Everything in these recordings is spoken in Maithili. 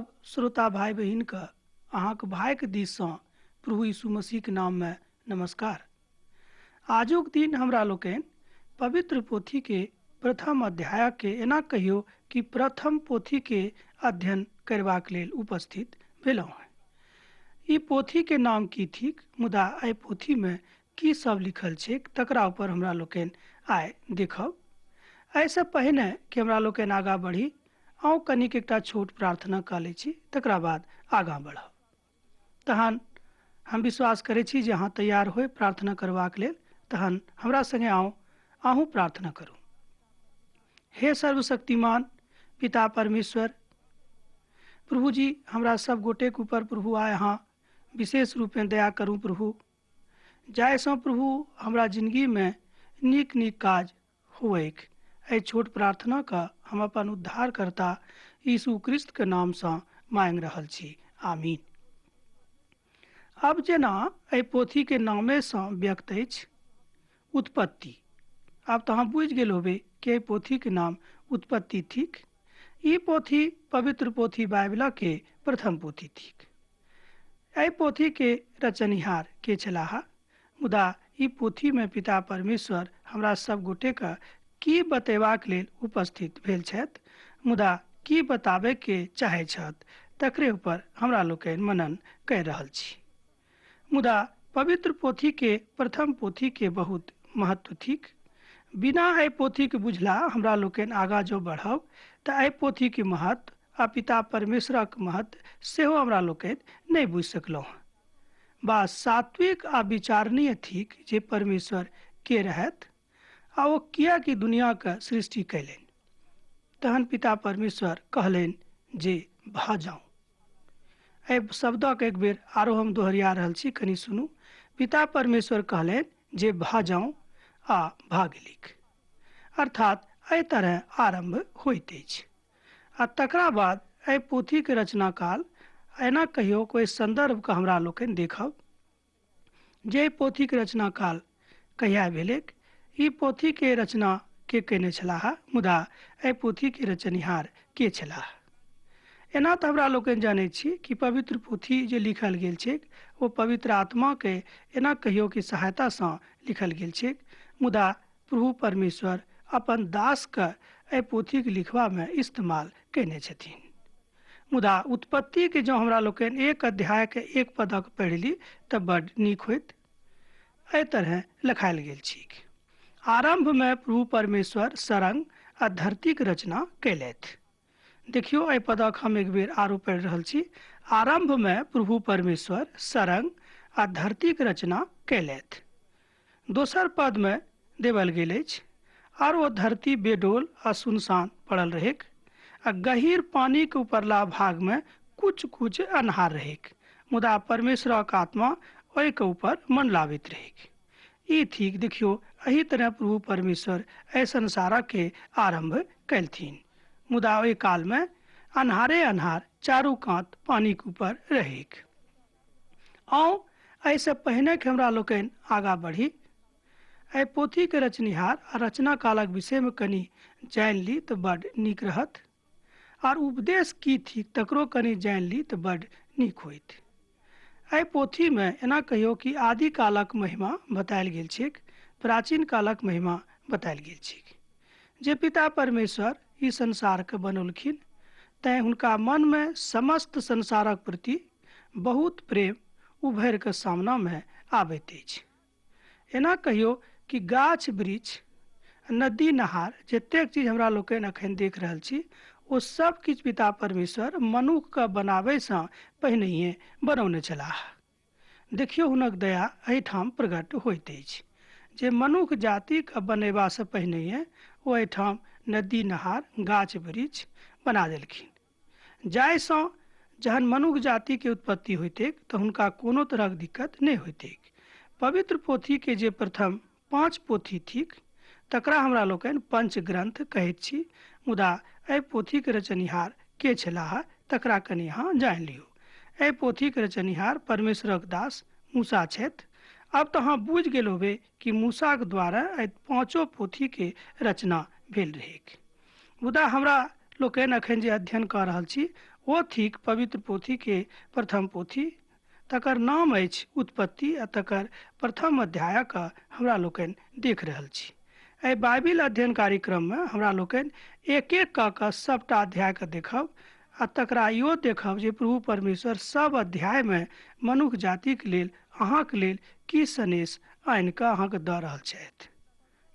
सब श्रोता भाई बहिन के अहाँक भाइक दिससँ प्रभु यीशु मसीह के नाम में नमस्कार। आजुक दिन हमरा लोकनि पवित्र पोथी के प्रथम अध्याय के एना कहियो कि प्रथम पोथी के अध्ययन करबाक लेल उपस्थित भेलहुँ हैं। ई पोथी के नाम की थिक, मुदा एहि पोथी में की सब लिखल छै तकरा ऊपर हमरा लोकनि आइ देखब। एहिसँ पहिने कि हमरा लोकनि आगाँ बढ़ी, आउ कनिक एकटा छोट प्रार्थना कऽ लै छी, तकरा बाद आगाँ बढ़ब। तहन हम विश्वास करै छी जे अहाँ तैयार होय प्रार्थना करबाक लेल, तहन हमरा संगे आउ, अहूँ प्रार्थना करू। हे सर्वशक्तिमान पिता परमेश्वर, प्रभु जी हमरा सब गोटे के ऊपर प्रभु आय अहाँ विशेष रूप में दया करू प्रभु, जाहिसँ प्रभु हमरा जिंदगी में नीक नीक काज हुएक। एहि छोट प्रार्थना का हम अपन उद्धारकर्ता यीशु क्रिस्त के नाम से मांग रहल छी, आमीन। अब जेना एहि पोथी के नामे से व्यक्त अछि उत्पत्ति। अब तो अहाँ बुझि गेल होबे कि एहि पोथी के नाम उत्पत्ति थिक। ई पोथी पवित्र पोथी बाइबल के प्रथम पोथी थिक। एहि पोथी के रचनिहार के छलाह, मुदा ई पोथी में पिता परमेश्वर हमरा सब गोटे के की बतेबाक लेल उपस्थित भेल छथि, मुदा की बताबे के चाहे छथि तकरे ऊपर हमरा लोकनि मनन कर रहल छी। मुदा पवित्र पोथी के प्रथम पोथी के बहुत महत्व थिक। बिना एहि पोथी के बुझला हमरा लोकनि आगाँ जो बढ़ब तऽ एहि पोथी के महत्व आ पिता परमेश्वरक महत्व सेहो हमरा लोकनि नहि बुझि सकलहुँ। बस सात्विक आ विचारणीय थिक जे परमेश्वर के रहथि आ ओ किया कि दुनिया के सृष्टि कैलनि। तहन पिता परमेश्वर कहलनि जे भा जाऊं। एहि शब्दक एक बेर आरो हम दोहरिया रहल छी, कनि सुनू। पिता परमेश्वर कहलनि जे भा जाऊं आ भा गेलिक, अर्थात एहि तरह आरंभ होइत अछि। आ तकरा बाद एहि पोथी के रचना काल एना कहियो कोई संदर्भ के हमरा लोकनि देखब जे एहि पोथी के रचना काल कहिया भेलैक। ई पोथी के रचना के केने छलाह, मुदा एहि पोथी के रचनिहार के छलाह। एना तऽ हमरा लोकनि जानै छी कि पवित्र पोथी जे लिखल गेल छै वो पवित्र आत्मा के एना कहियो कि सहायता से लिखल गेल छै, मुदा प्रभु परमेश्वर अपन दास के एहि पोथी के लिखबा में इस्तेमाल केने छथिन। मुदा उत्पत्ति के जो हमरा लोकनि एक अध्याय के एक पदक पढ़ि ली तऽ बड नीक होइत। एहि तरह लिखायल गेल छै, आरंभ में प्रभु परमेश्वर सरंग आ धरती के रचना कैलथि। देखियो एहि पदक हम एक बेर आरो पढ़ि रहल छी। आरंभ में प्रभु परमेश्वर सरंग आ धरती के रचना कैलथि। दोसर पद में देवल गेल अछि, आर वो धरती बेडोल आ सुनसान पड़ल रहेक आ गहीर पानी के ऊपरला भाग में कुछ कुछ अन्हार रहेक, मुदा परमेश्वरक आत्मा ओहि के ऊपर मंडलावित रहेक। ई ठीक। देखियो एही तरह प्रभु परमेश्वर एहि संसार के आरंभ कैलथिन, मुदा ओहि काल में अन्हारे अन्हार चारू कात पानी के ऊपर रहेक। आओ ऐसे पहने के हमरा लोकनि आगा बढ़ी, एहि पोथी के रचनिहार आ रचना कालक विषय में कनि जानि ली तऽ बड नीक रहत, और उपदेश की थी तकरो कनि जानि ली तऽ बड नीक होइत। एहि पोथी में एना कहियो कि आदि कालक महिमा बतायल गेल छै, प्राचीन कालक महिमा बतायल गेल छै। जे पिता परमेश्वर ई संसार के बनौलखिन, तैं हुनका मन में समस्त संसारक प्रति बहुत प्रेम उभरि के सामना में आबैत अछि। एना कहियो कि गाछ वृक्ष, नदी नहार, जतेक चीज हमरा लोकनि अखन देख रहल छी, ओ सब किछु पिता परमेश्वर मनुख के बनाबे से पहिनहिए बनौने छलाह। देखियो हुनक दया एहिठाम प्रकट होइत अछि जे मनुख जाति के बनेबा से पहिनहिए ओ एहिठाम नदी नहार गाछ वृक्ष बना देलखिन, जाहिसँ जहन मनुख जाति के उत्पत्ति होइतेक तऽ हुनका कोनो तरहक दिक्कत नहि होइतेक। पवित्र पोथी के जे प्रथम 5 पोथी थिक तकरा हमरा लोकनि पंच ग्रंथ कहैत छी, मुदा एहि पोथी के रचनिहार के छलाह तकरा कनि अहाँ जानि लियौ। एहि पोथी के रचनिहार परमेश्वरक दास मूसा छथि। अब तो अहाँ बुझि गेल होबे कि मूसा के द्वारा एहि 5 पोथी के रचना भेल रहेक। मुदा हमरा लोकनि अखन जे अध्ययन कऽ रहल छी ओ थिक पवित्र पोथी के प्रथम पोथी, तकर नाम अछि उत्पत्ति आ तकर प्रथम अध्यायक हमरा लोकनि देख रहल छी। एहि बाइबिल अध्ययन कार्यक्रममे हमरा लोकनि एक एक कऽ कऽ सभटा अध्यायके देखब आ तकरा इहो देखब जे प्रभु परमेश्वर सब अध्यायमे मनुष्य जातिके लेल अहाँके लेल की सन्देश आनि कऽ अहाँके दऽ रहल छथि।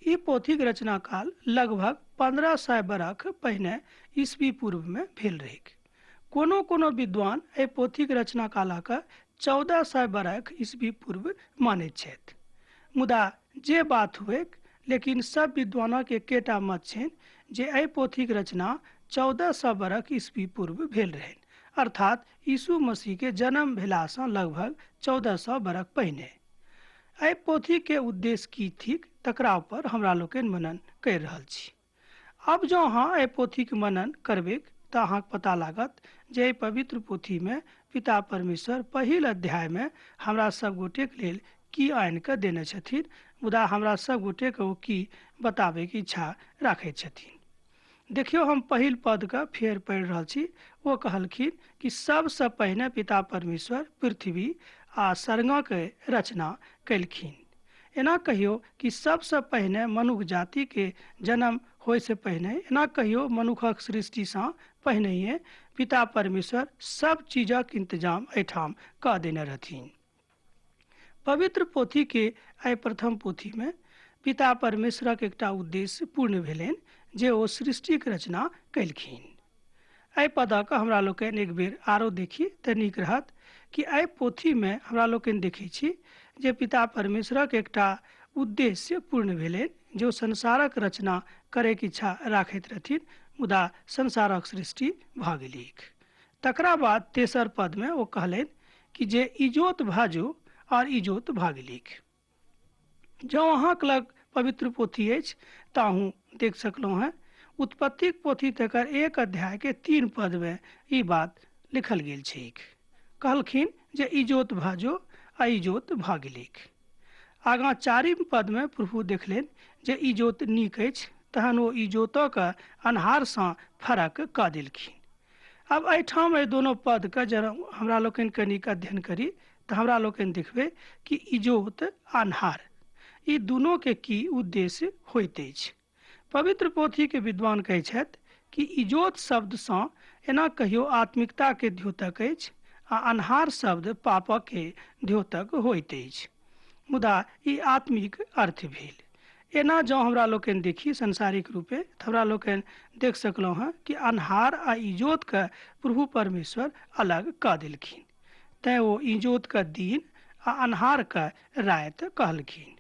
ई पोथीक रचना काल लगभग 1500 बरख पहिने ईस्वी पूर्व में भेल रही। कोनो विद्वान एहि पोथीक रचना कालक 1400 बरख ईस्वी पूर्व मानैत छथि। मुदा जे बात हुए, लेकिन सब विद्वानक एकेटा मत छनि जे एहि पोथीक रचना 1400 बरख ईस्वी पूर्व भेल रहनि, अर्थात यीशु मसीह के जन्म भेलासँ लगभग 1400 बरख पहिने। एहि पोथी के उद्देश्य की थिक तकरा पर हमरा लोकनि मनन कर रहल छी। अब जो अहाँ एहि पोथी के मनन करबे तऽ अहाँके पता लागत जे एहि पवित्र पोथी में पिता परमेश्वर पहिल अध्याय में हमरा सब गोटे के लेल की आनि कऽ देने छथिन, मुदा हमरा सब गोटे के ओ की बताबे के इच्छा राखैत छथिन। देखियो, हम पहिल पद का फेर पढ़ि रहल छी। वो कहलखिन कि सबसे पहिने पिता परमेश्वर पृथ्वी आ स्वर्गक रचना कलखिन। एना कहियो कि सबसे पहिने मनुष्य जाति के जन्म होय से पहिने, एना कहियो मनुखक सृष्टि से पहिने पिता परमेश्वर सब चीजक इंतजाम एठाम कऽ देने रहथिन। पवित्र पोथी के एहि प्रथम पोथी में पिता परमेश्वरक एकटा उद्देश्य पूर्ण भेलनि जे ओ सृष्टिक रचना कलखिन। एहि पदक हमरा लोकनि एक बेर आरो देखी तऽ नीक रहत कि एहि पोथी में हमरा लोकनि देखै छी जे पिता परमेश्वरक एकटा उद्देश्य पूर्ण भेलनि जे ओ संसारक रचना करैके इच्छा राखैत रहथिन, मुदा संसारक सृष्टि भऽ गेलीक। तकरा बाद तेसर पद में ओ कहलनि कि जे इजोत भाजो और इजोत भऽ गेलीक। जँ अहाँक लग पवित्र पोथी अछि तऽ अहूँ देख सकलहुँ हैं। उत्पत्ति पोथी तकर 1 अध्याय के 3 पद में ई बात लिखल गेल छैक। कहलखिन जे इजोत भाजो आ इजोत भऽ गेलीक। आगाँ 4 पद में प्रभु देखलनि जे इजोत नीक अछि, तहन ओ इजोतक अन्हारसँ फरक कऽ देलखिन। अब एहिठाम एहि दोनों पद का जरा हमरा लोकनि कनिक अध्ययन करी तऽ हमरा लोकनि देखबै कि इजोत अन्हार ई दुनों के की उद्देश्य होइत अछि। पवित्र पोथी के विद्वान कहै छथि कि इजोत शब्द सँ एना कहियो आत्मिकता के द्योतक अछि आ अन्हार शब्द पापक के द्योतक होइत अछि, मुदा ई आत्मिक अर्थ भेल। एना जँ हमरा लोकनि देखी संसारिक रूपे तऽ हमरा लोकनि देख सकलहुँ हैं कि अन्हार आ इजोत के प्रभु परमेश्वर अलग कऽ देलखिन। तैं ओ इजोत के दिन आ अन्हार के राति कहलखिन।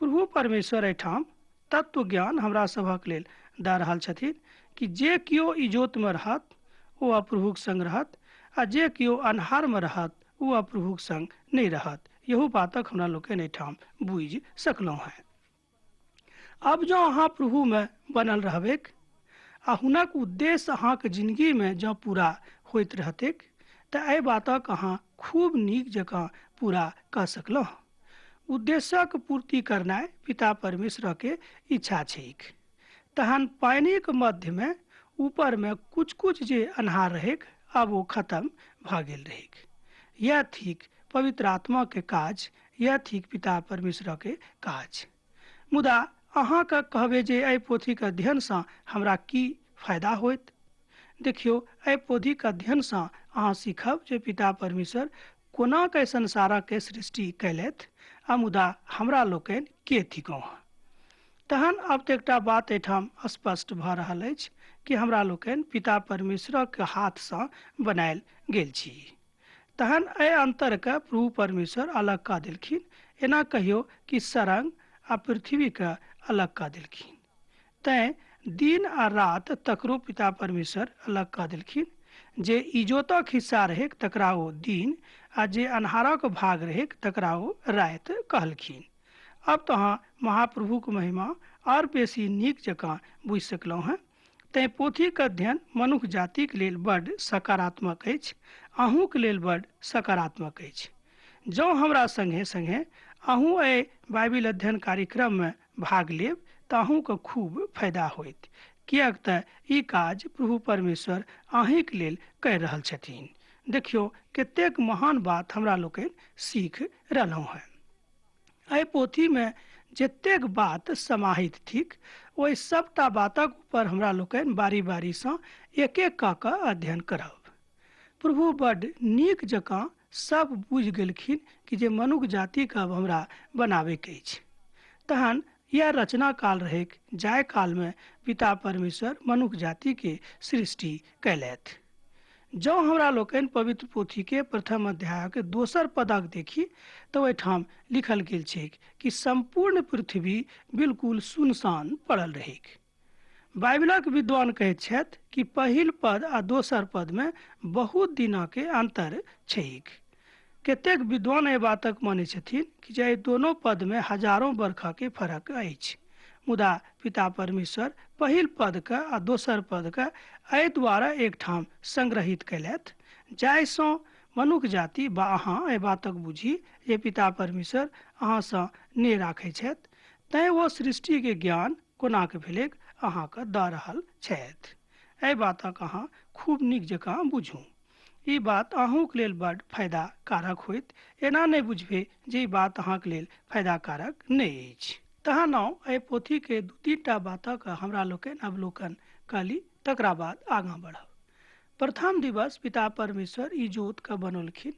प्रभु परमेश्वर एहिठाम तत्व ज्ञान हमरा सभक लेल दऽ रहल छथिन कि जे किओ इजोत में रहत ओ अप्रभुक संग रहत, आ जे किओ अन्हार में रहत ओ अप्रभुक संग नहीं रहत। यहू बातक हमरा लोकनि एहिठाम बुझि सकलहुँ हैं। अब जँ अहाँ प्रभु में बनल रहबेक आ हुनक उद्देश्य अहाँके जिंदगी में जँ पूरा होइत रहतैक तऽ एहि बातक अहाँ खूब नीक जकाँ पूरा कऽ सकलहुँ। उद्देश्यक पूर्ति करनाइ पिता परमेश्वर के इच्छा छैक। तहन पानिक मध्य में ऊपर में कुछ कुछ जे अन्हार रहेक अब वो खत्म भऽ गेल रहेक। यह थिक पवित्र आत्मा के काज, यह थिक पिता परमेश्वर के काज। मुदा अहाँ के कहबे जे एहि पोथी के अध्ययन से हमरा की फायदा होइत। देखियो, एहि पोथी के अध्ययन से अहाँ सीखब जे पिता परमेश्वर कोना के संसारक के सृष्टि कैलथि आ मुदा हमरा लोकनि के थिकौं। तहन अब तऽ एकटा बात एहिठाम स्पष्ट भऽ रहल अछि कि हमरा लोकनि पिता परमेश्वरक हाथ से बनायल गेल छी। तहन एहि अंतर के प्रभु परमेश्वर अलग कऽ देलखिन। एना कहियो कि सरंग आ पृथ्वी के अलग कऽ देलखिन। तैं दिन आ रात तकरो पिता परमेश्वर अलग कऽ देलखिन। जे इजोतक हिस्सा रहेक तकरा ओ दिन आ जे अन्हारक भाग रहेक तकरा ओ राति कहलखिन। अब तो अहाँ महाप्रभुक महिमा और बेसी नीक जकाँ बुझि सकलहुँ हैं। तैं पोथीक अध्ययन मनुष्य जातिक लेल बड्ड सकारात्मक अछि, अहूँक लेल बड्ड सकारात्मक अछि। जँ हमरा संगे संगे अहूँ एहि बाइबिल अध्ययन कार्यक्रम में भाग लेब तऽ अहूँके खूब फायदा होइत। किएक तऽ ई काज प्रभु परमेश्वर अहींक लेल कहि रहल छथिन। देखियौ कतेक महान बात हमरा लोकनि सीख रहलहुँ हैं। एहि पोथीमे जतेक बात समाहित थिक ओहि सबटा बातक ऊपर हमरा लोकनि बारी बारीसँ एक एक कऽ कऽ अध्ययन करब। प्रभु बड्ड नीक जकाँ सब बुझि गेलखिन कि जे मनुख जातिके अब हमरा बनाबैके अछि। तहन यह रचना काल रहैक जाय काल में पिता परमेश्वर मनुख जाति के सृष्टि कैलथि। जँ हमरा लोकनि पवित्र पोथी के प्रथम अध्याय के दोसर पदक देखी तो ओहिठाम लिखल गेल छै कि संपूर्ण पृथ्वी बिल्कुल सुनसान पड़ल रहेक। बाइबलक विद्वान कहैत छथि कि पहिल पद आ दोसर पद में बहुत दिना के अंतर छैक। कतेक विद्वान एहि बातक मानै छथिन कि जे दोनों पद में हजारों बरखा के फर्क अछि। मुदा पिता परमेश्वर पहिल पद के आ दोसर पद के एहि द्वारा एक ठाम संग्रहित कैलथि जाहिसँ मनुख जाति बा अहाँ एहि बातक बुझी जे पिता परमेश्वर अहाँसँ ने राखै छथि, तैँ ओ सृष्टि के ज्ञान कोना के भेलैक अहाँके दऽ रहल छथि। एहि बातक अहाँ खूब नीक जकाँ बुझू। ई बात अहूँके लेल बड्ड फायदा कारक होइत। एना नहीं बुझबे जे ई बात अहाँके लेल फायदा कारक नहीं अछि। तहन एहि पोथी के दू तीन टा बातक हमरा लोकनि अवलोकन कली, तकरा बाद आगाँ बढ़ब। प्रथम दिवस पिता परमेश्वर ई जोत के बनौलखिन।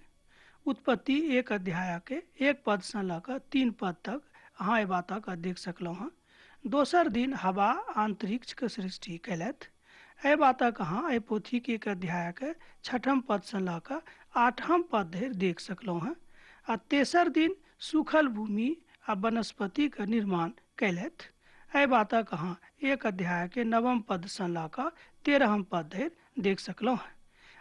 उत्पत्ति 1 अध्याय के 1 पद से लऽ कऽ 3 पद तक अहाँ एहि बातक देख सकलहुँ हैं। दोसर दिन हवा अंतरिक्ष के सृष्टि कैलथि। एहि बातक अहाँ एहि पोथी के 1 अध्याय के 6 पद से लऽ कऽ 8 पद धरि देख सकलहुँ हैं। आ तेसर दिन सूखल भूमि आ वनस्पति के निर्माण कैलथि। एहि बातक अहाँ 1 अध्याय के 9 पद से लऽ कऽ 13 पद धरि देख सकलहुँ हैं।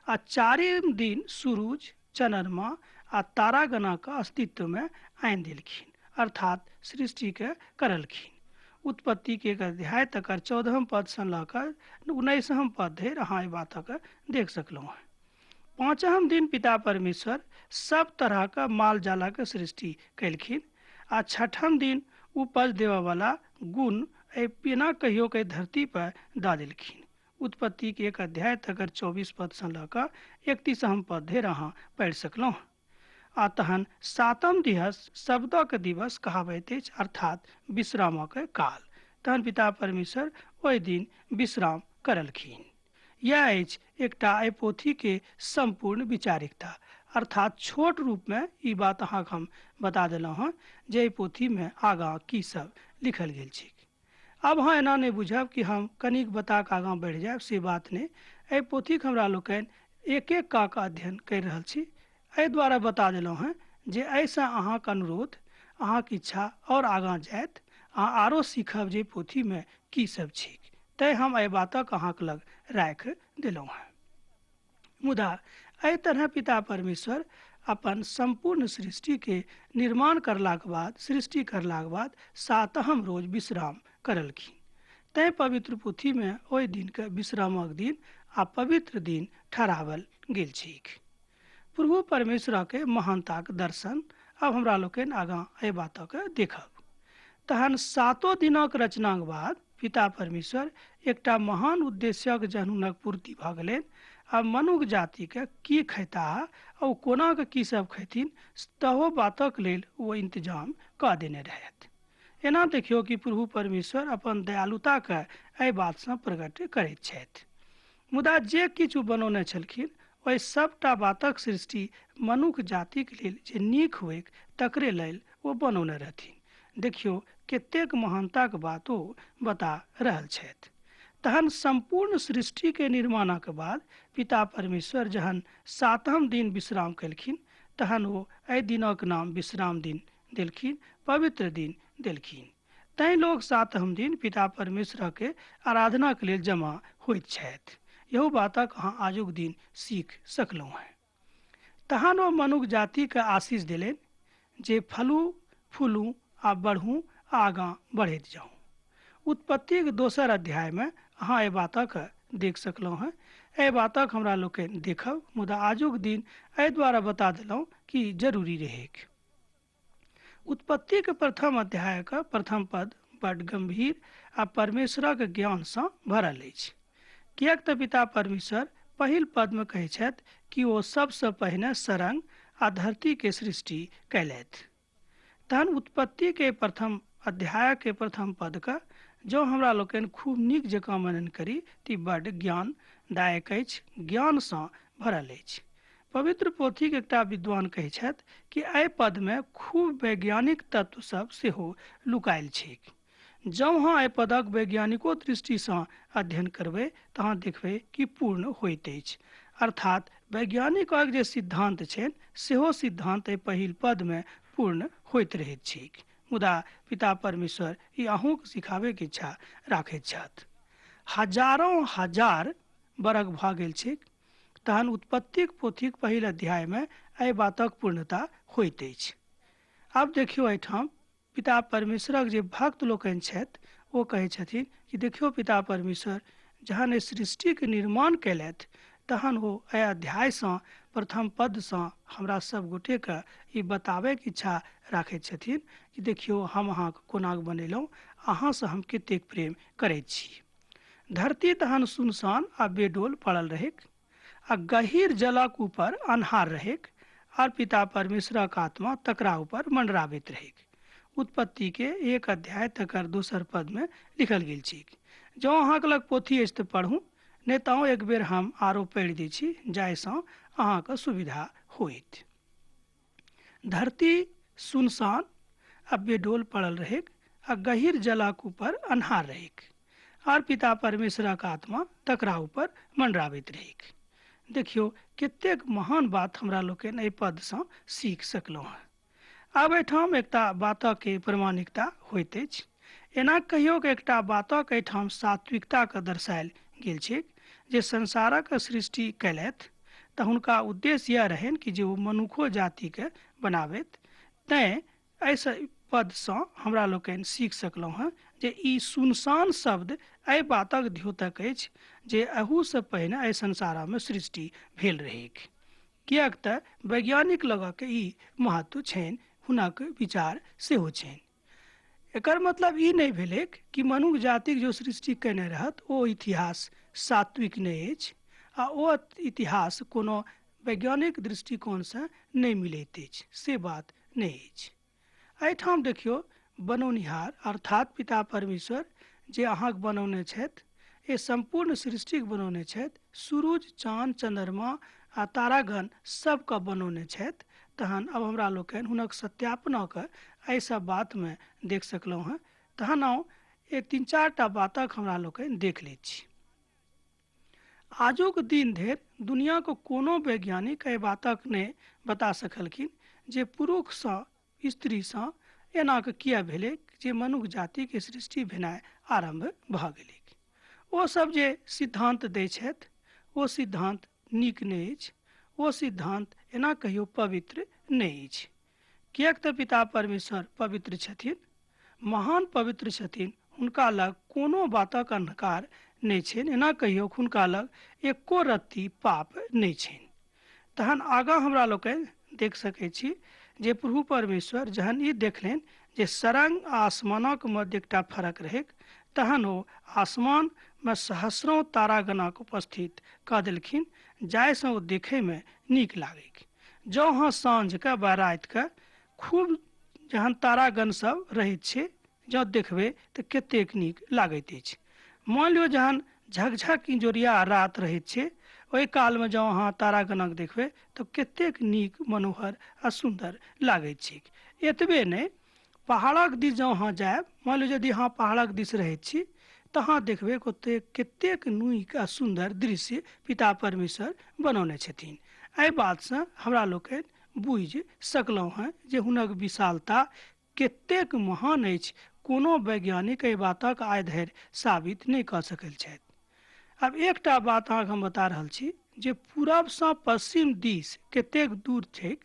आ चारिम दिन सूरज, चंद्रमा आ तारागण के अस्तित्व में आनि देलखिन, अर्थात सृष्टि के करलखिन। उत्पत्ति के 1 अध्याय तक 14 पद से लऽ कऽ 19 पद धरि अहाँ एहि बातक देख सकलहुँ हैं। पाँचम दिन पिता परमेश्वर सब तरह के माल जाला के सृष्टि कैलखिन। आ छठम दिन उपज देवे वाला गुण बिना कहियो के धरती पर दऽ देलखिन। उत्पत्ति के 1 अध्याय तक 24 पद से लऽ कऽ 31 पद धरि अहाँ पढ़ि सकलहुँ। आ तहन सातम दिवस शब्दक दिवस कहाबैत अछि, अर्थात विश्रामक काल। तहन पिता परमेश्वर ओहि दिन विश्राम करलखिन। यह अछि एकटा एहि पोथी के संपूर्ण विचारिकता, अर्थात छोट रूप में ई बात अहाँके हम बता देलहुँ हैं जे एहि पोथी में आगाँ की सब लिखल गेल छै। अब हाँ एना नहीं बुझब कि हम कनिक बता के आगाँ बढ़ि जायब, से बात नहीं। एहि पोथी के हमरा लोकनि एक एक का अध्ययन कर रहल छी। एहि द्वारा बता देलहुँ हैं जे एहिसँ अहाँके अनुरोध, अहाँके इच्छा और आगाँ जायत, अहाँ आरो सीखब जे पोथी में की सब छै, तैँ हम एहि बातक अहाँके लग राखि देलहुँ हैं। मुदा एहि तरह पिता परमेश्वर अपन संपूर्ण सृष्टि के निर्माण करलाक बाद, सृष्टि करलाक बाद सातम रोज विश्राम करलखिन। तैँ पवित्र पोथी में ओहि दिन के विश्रामक दिन आ पवित्र दिन ठहरावल गेल छैक। प्रभु परमेश्वर के महानता के दर्शन अब हमरा लोकनि आगाँ एहि बातक देखब। तहन 7 दिनक रचनाक बाद पिता परमेश्वर एकटा महान उद्देश्यक जनूनक पूर्ति भऽ गेलनि। आ मनुख जाति के की खैताह और कोना के की सब खैथिन तहो बातक लेल वो इंतजाम कऽ देने रहथि। एना देखियो कि प्रभु परमेश्वर अपन दयालुता के एहि बात से प्रकट करैत छथि। मुदा जे किछु बनौने छलखिन ओहि सबटा बातक सृष्टि मनुख जाति के लेल जे नीक होइक तकरे लेल वो बनौने रहथिन। देखियो कतेक महानता के बात ओ बता रहल छथि। तहन संपूर्ण सृष्टि के निर्माण के बाद पिता परमेश्वर जहन 7 दिन विश्राम केलखिन, तहन वो एहि दिनक नाम विश्राम दिन देलखिन, पवित्र दिन देलखिन। तैँ लोग 7 दिन पिता परमेश्वर के आराधना के लेल जमा होइत छथि। यहू बातक अहाँ आजुक दिन सीख सकलहुँ हैं। तहन ओ मनुख जाति के आशीष देलनि जे फलू फूलू आ बढ़ू आगाँ बढ़ैत जाऊँ। उत्पत्ति के 2 अध्याय में अहाँ एहि बातक देख सकलहुँ हैं। एहि बातक हमरा लोकनि देखब, मुदा आजुक दिन एहि द्वारा बता देलहुँ कि जरूरी रहेक। उत्पत्ति के प्रथम अध्याय का प्रथम पद बड़ गंभीर आ परमेश्वरक ज्ञानसँ भरल अछि। किएक तऽ पिता परमेश्वर पहिल पदमे कहै छथि कि ओ सबसँ पहिने सरंग आ धरतीके सृष्टि कयलथि। तहन उत्पत्ति के प्रथम अध्याय के प्रथम पद का जो हमरा लोकनि खूब नीक जकाँ मनन करी ती बड्ड ज्ञानदायक अछि, ज्ञानसँ भरल अछि। पवित्र पोथीक एकटा विद्वान कहै छथि कि एहि पदमे खूब वैज्ञानिक तत्व सब सेहो लुकायल छैक। जँ अहाँ एहि पदक वैज्ञानिको दृष्टिसँ अध्ययन करबै तऽ अहाँ देखबै कि पूर्ण होइत अछि। अर्थात वैज्ञानिकक जे सिद्धांत छनि सेहो सिद्धांत एहि पहिल पदमे पूर्ण होइत रहैत छैक। मुदा पिता परमेश्वर ई अहूँके सिखाबैके इच्छा राखैत छथि। हजारों हजार बरख भऽ गेल छैक तहन उत्पत्तिक पोथीक पहिल अध्यायमे एहि बातक पूर्णता होइत अछि। आब देखियौ एहिठाम पिता परमेश्वरक जे भक्त लोकनि छथि ओ कहै छथिन कि देखियौ पिता परमेश्वर जहन एहि सृष्टिके निर्माण कयलथि तहन ओ एहि अध्यायसँ प्रथम पदसँ हमरा सब गोटेके ई बताबैके इच्छा राखैत छथिन कि देखियौ हम अहाँके कोना बनेलहुँ, अहाँसँ हम कतेक प्रेम करैत छी। धरती तहन सुनसान आ बेडोल पड़ल रहेक आ गहीर जलक ऊपर अन्हार रहेक आर पिता परमेश्वरक आत्मा तकरा ऊपर मंडराबैत रहेक। उत्पत्ति के 1 अध्याय तकर दोसर पद में लिखल गेल छै। जँ अहाँके लग पोथी अछि तऽ पढ़ू, नहि तऽ एक बेर हम आरो पढ़ि दै छी जाहिसँ अहाँके सुविधा होइत। धरती सुनसान आ बेडोल पड़ल रहेक आ गहीर जलक ऊपर अन्हार रहेक आर पिता परमेश्वरक आत्मा तकरा ऊपर मंडराबैत रहेक। देखियौ कतेक महान बात हमरा लोकनि एहि पदसँ सीख सकलहुँ हेँ। आब एहिठाम एकटा बातक प्रमाणिकता होइत अछि। एना कहियो कि एकटा बातक एहिठाम सात्विकताके दर्शायल गेल छै जे संसारक सृष्टि कयलथि तऽ हुनका उद्देश्य यह रहनि कि जे ओ मनुखो जातिके बनाबैत। तैँ एहि पदसँ हमरा लोकनि सीख सकलहुँ हेँ जे ई सुनसान शब्द एहि बातक द्योतक अछि जे अहूसँ पहिने एहि संसारमे सृष्टि भेल रहेक। किएक तऽ वैज्ञानिक लोगके ई महत्व छनि, हुनक विचार सेहो छनि। एकर मतलब ई नहि भेलै कि मनुष्य जातिक जो सृष्टि कयने रहत ओ इतिहास सात्विक नहि अछि आ ओ इतिहास कोनो वैज्ञानिक दृष्टिकोणसँ नहि मिलैत अछि, से बात नहि अछि। एहिठाम देखियौ बनौनिहार अर्थात पिता परमेश्वर जे अहाँके बनौने छथि, ये सम्पूर्ण सृष्टिके बनौने छथि, सूरज चाँद चंद्रमा आ तारागण सबके बनौने छथि। तहन अब हमरा लोकनि हुनक सत्यापनके एहि सब बातमे देख सकलहुँ हेँ। तहन आउ एक 3-4 टा बातक हमरा लोकनि देख लै छी। आजुक दिन धरि दुनियाके कोनो वैज्ञानिक एहि बातक नहि बता सकलखिन जे पुरुषसँ स्त्रीसँ एना कऽ किया भेलै जे मनुष्य जातिके सृष्टि भेनाइ आरम्भ भऽ गेलै। ओ सब जे सिद्धांत दै छथि ओ सिद्धांत नीक नहि अछि, ओ सिद्धांत एना कहियो पवित्र नहि अछि। किएक तऽ पिता परमेश्वर पवित्र छथिन, महान पवित्र छथिन, हुनका लग कोनो बातक अंधकार नहि छनि। एना कहियो हुनका लग एको रत्ती पाप नहि छनि। तहन आगाँ हमरा लोकनि देख सकैत छी जे प्रभु परमेश्वर जहन ई देखलनि जे सरंग आ आसमानक मध्य एकटा फरक रहेक तहन ओ आसमानमे सहस्रों तारागणक उपस्थित कऽ देलखिन जाहिसँ ओ देखैमे नीक लागैक। जँ अहाँ साँझके वा रातिके खूब जहन तारागण सब रहैत छै जँ देखबै तऽ कतेक नीक लागैत अछि। मान लियौ जहन झकझक इजोरिया रात रहैत छै ओहि कालमे जँ अहाँ तारागणक देखबै तऽ कतेक नीक मनोहर आ सुन्दर लागैत छै। एतबे नहि, पहाड़क दिस जँ अहाँ जायब, मान लियौ यदि अहाँ पहाड़क दिस रहैत छी तऽ अहाँ देखबै कतेक नीक आ सुन्दर दृश्य पिता परमेश्वर बनौने छथिन। एहि बातसँ हमरा लोकनि बुझि सकलहुँ हेँ जे हुनक विशालता कतेक महान अछि, कोनो वैज्ञानिक एहि बातक आइ धरि साबित नहि कऽ सकल छथि। अब एकटा बात अहाँके हम बता रहल छी जे पूरबसँ पश्चिम दिस कतेक दूर छैक,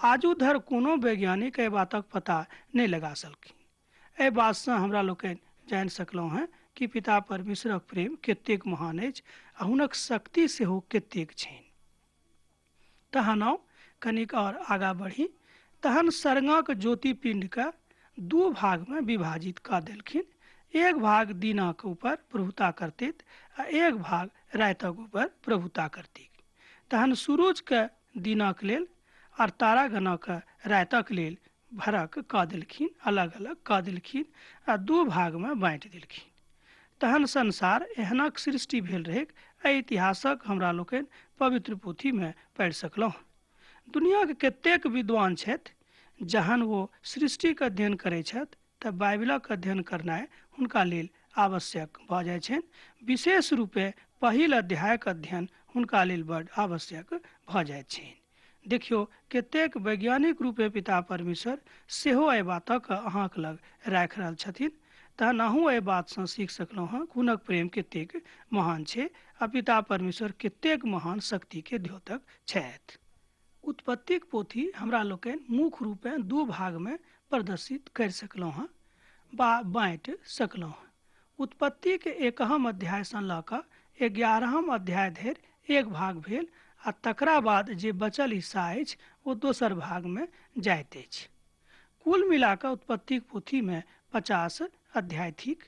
आजू धरि कोनो वैज्ञानिक एहि बातक पता नहि लगा सलखिन। एहि बातसँ हमरा लोकनि जानि सकलहुँ हेँ कि पिता परमेश्वरक प्रेम कतेक महान अछि आ हुनक शक्ति सेहो कतेक छनि। तहन आउ कनिक और आगाँ बढ़ी। तहन सरंगक ज्योतिपिंडके 2 भागमे विभाजित कऽ देलखिन। एक भाग दिनक ऊपर प्रभुता करतैत आ एक भाग रातिक ऊपर प्रभुता करतीक। तहन सूरज के दिनक लेल और तारागणक रातिक लेल फरक कऽ देलखिन, अलग अलग कऽ देलखिन आ दू भाग में बाँटि देलखिन। तहन संसार एहनक सृष्टि भेल रहैक। एहि इतिहासक हमरा लोकनि पवित्र पोथी में पढ़ि सकलहुँ। दुनिया के कतेक विद्वान छथि, जहन वो सृष्टि के अध्ययन करैत छथि तऽ बाइबलक अध्ययन करनाइ हुनका लेल आवश्यक भऽ जाइ छनि। विशेष रूपे पहिल अध्यायक अध्ययन हुनका लेल बड़ आवश्यक भऽ जाइत छनि। देखियो कतेक वैज्ञानिक रूपे पिता परमेश्वर सेहो एहि बातक अहाँक लग राखि रहल छथिन। तहन अहूँ एहि बातसँ सीख सकलहुँ हँ हुनक प्रेम कतेक महान छै आ पिता परमेश्वर कतेक महान शक्ति के द्योतक छथि। उत्पत्तिक पोथी हमरा लोकनि मुख्य रूपे दू भाग में प्रदर्शित कर सकलहुँ हँ बा बाँटि सकलहुँ हँ। उत्पत्ति के 1हम अध्याय सँ लऽ कऽ 11हम अध्याय धरि एक भाग भेल आ तकरा बाद जे बचल हिस्सा अछि ओ दोसर भाग में जाइत अछि। कुल मिला कऽ उत्पत्तिक पोथी में 50 अध्याय थिक।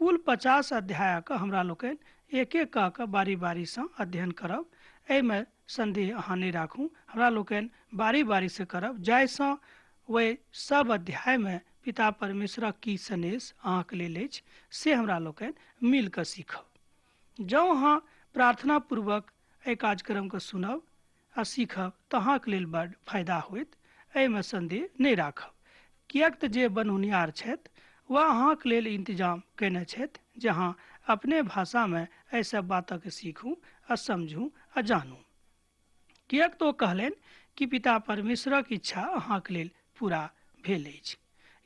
कुल 50 अध्यायक हमरा लोकनि एक एक कऽ कऽ बारी बारी सँ अध्ययन करब। एहिमे संदेह अहाँ नहि राखू, हमरा लोकनि बारी बारी से करब, जाहिसँ ओहि सब अध्याय में पिता परमेश्वरक की संदेश अहाँक लेल अछि से हमरा लोकनि मिल कऽ सीखब। जँ अहाँ प्रार्थना पूर्वक एहि कार्यक्रम के सुनब आ सीखब तऽ अहाँक लेल बड़ फायदा होइत, एहिमे संदेह नहि राखब। किएक तऽ जे बनौनियार छथि वह अहाँक लेल इंतजाम कयने छथि जे अहाँ अपने भाषा में एहि सब बातक सीखू आ समझू आ जानू। किएक तो कहलनि कि पिता परमेश्वरक इच्छा अहाँक लेल पूरा भेल अछि।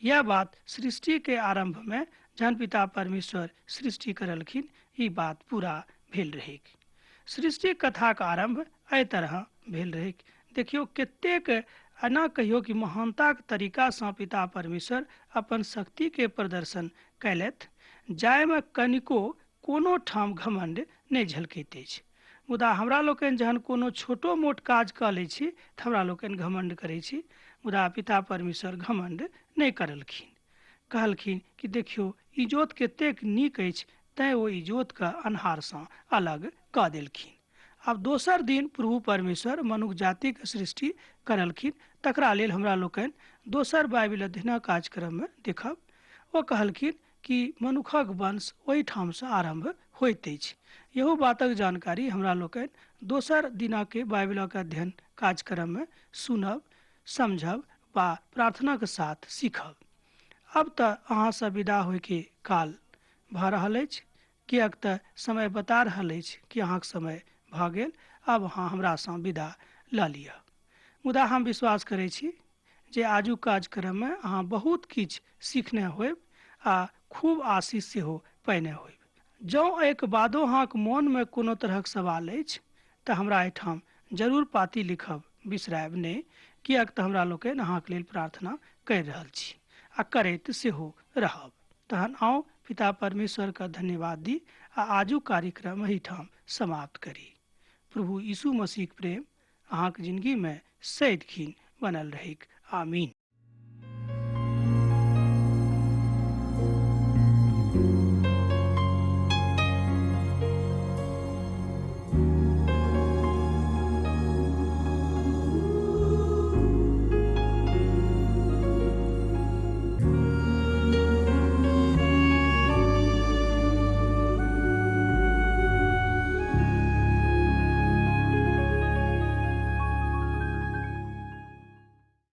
यह बात सृष्टि के आरंभ में जहन पिता परमेश्वर सृष्टि करलखिन ई बात पूरा भेल रहेक। सृष्टि कथा का आरंभ एहि तरह भेल रहेक। देखियो कतेक एना कहियो कि महानताक तरीका सँ पिता परमेश्वर अपन शक्ति के प्रदर्शन कयलथि, जाहिमे कनिको कोनो ठाम घमंड नहि झलकैत अछि। मुदा हमरा लोकनि जहन कोनो छोटो मोट काज कऽ लै छी तऽ हमरा लोकनि घमंड करै छी, मुदा पिता परमेश्वर घमंड नहि करलखिन। कहलखिन कि देखियो इजोत कतेक नीक अछि, तैँ ओ इजोत के अन्हार सँ अलग कऽ देलखिन। आब दोसर दिन प्रभु परमेश्वर मनुष्य जाति के सृष्टि करलखिन। तकरा लेल हमरा लोकनि दोसर बाइबल अध्ययनक कार्यक्रम में देखब। ओ कहलखिन कि मनुखक वंश ओहि ठाम सँ आरंभ होइत अछि। यहू बातक जानकारी हमरा लोकनि दोसर दिनक बाइबलक अध्ययन कार्यक्रम में सुनब, समझब वा प्रार्थना के साथ सीखब। अब तऽ अहाँ सँ विदा होय के काल भऽ रहल अछि, किएक तऽ समय बता रहल अछि कि अहाँक समय भऽ गेल। अब अहाँ हमरा सँ विदा लऽ लिअ। मुदा हम विश्वास करै छी जे आजुक कार्यक्रम में अहाँ बहुत किछु सीखने होयब आ खूब आशीष सेहो पयने होयब। जँ एहिके बादो अहाँक मोन में कोनो तरहक सवाल अछि तऽ हमरा एहिठाम जरूर पाती लिखब बिसरायब नहि, किएक तऽ हमरा लोकनि अहाँक लेल प्रार्थना करि रहल छी आ करैत सेहो रहब। तहन आउ पिता परमेश्वर का धन्यवाद दी आ आजुक कार्यक्रम एहिठाम समाप्त करी। प्रभु यीशु मसीह प्रेम अहाँक जिंदगी में सदिखन बनल रहैक। आमीन।